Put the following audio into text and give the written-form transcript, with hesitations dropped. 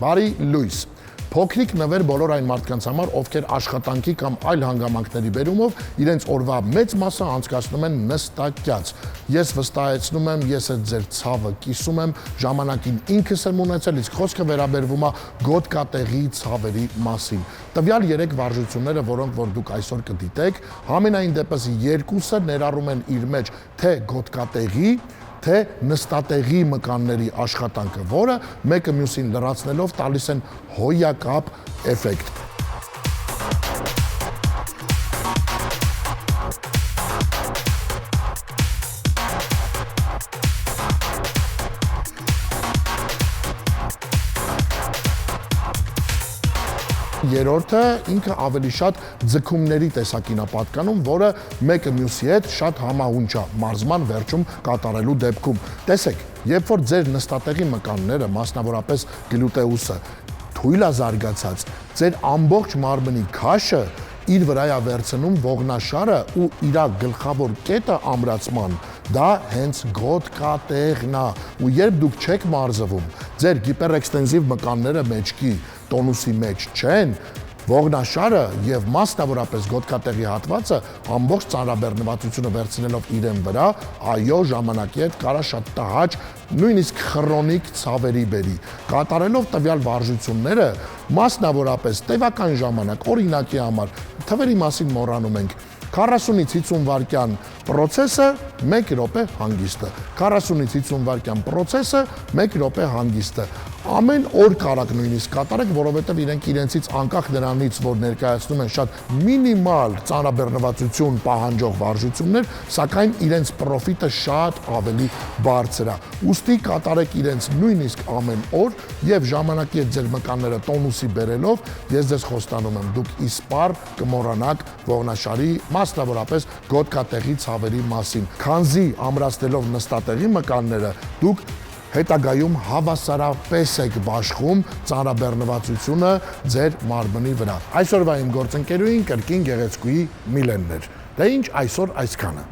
Բարի լույս։ Փոքրիկ նվեր բոլոր այն մարդկանց համար, ովքեր աշխատանքի կամ այլ հանգամանքների բերումով իրենց օրվա մեծ մասը անցկացնում են նստակյաց։ Ես վստահեցնում եմ, ես այդ ձեր ցավը կիսում եմ, ժամանակին ինքս եմ ունեցել, իսկ խոսքը վերաբերվում է գոտկատեղի ցավերի մասին։ Տվյալ 3 վարժությունները, որոնք որ դուք այսօր կդիտեք, համենայն դեպս երկուսը ներառում են իր մեջ թե գոտկատեղի, թե նստատեղի մկանների աշխատանքը, որը մեկը մյուսին լրացնելով տալիս են հոյակապ էֆեկտ։ Երրորդը ինքը ավելի շատ ձգումների տեսակին է պատկանում, որը մեկը մյուսի հետ շատ համահունչ է մարզման վերջում կատարելու դեպքում։ Տեսեք, երբ որ ձեր նստատեղի մկանները, մասնավորապես գլյուտեուսը, թույլ է զարգացած, ձեր ամբողջ մարմնի քաշը իր վրա է վերցնում ողնաշարը ու իր գլխավոր կետը ամրացման, դա հենց գոտկատեղն է, ու երբ դուք չեք մարզվում, ձեր հիպերէքստենզիվ մկանները մեջքի տոնուսի մեջ չեն, ողնաշարը եւ մասնավորապես գոտկատեղի հատվածը ամբողջ ծանրաբեռնվածությունը վերցնելով իրեն վրա, այո, ժամանակի հետ կարա շատ տհաճ, նույնիսկ քրոնիկ ցավերի բերի։ Կատարելով տվյալ վարժությունները, մասնավորապես տևական ժամանակ, օրինակի համար, թվերի մասին մոռանում ենք, 40-ից 50 վայրկյան պրոցեսը 1 րոպե հանգիստը, 40-ից 50 վայրկյան պրոցեսը 1 րոպե հանգիստը։ Ամեն օր կարաք նույնիսկ կատարեք, որովհետև իրենք իրենցից անկախ նրանից, որ ներկայացնում են շատ մինիմալ ծանրաբեռնվածություն պահանջող վարժություններ, սակայն իրենց պրոֆիտը շատ ավելի բարձր է։ Ուստի կատարեք իրենց նույնիսկ ամեն օր եւ ժամանակի հետ ձեր մկանները տոնուսի բերելով, ես ձեզ խոստանում եմ, դուք իսպառ կմոռանաք ողնաշարի, մասնավորապես գոտկատեղի ցավերի մասին։ Քանզի ամրացնելով նստատեղի մկանները, դուք հետագայում հավասարապես եք բաշխում ծանրաբեռնվածությունը ձեր մարմնի վրա։ Այսօրվա իմ գործընկերուհին կրկին գեղեցկուհի Միլենն էր։ Դե ինչ այսօր այսքանը։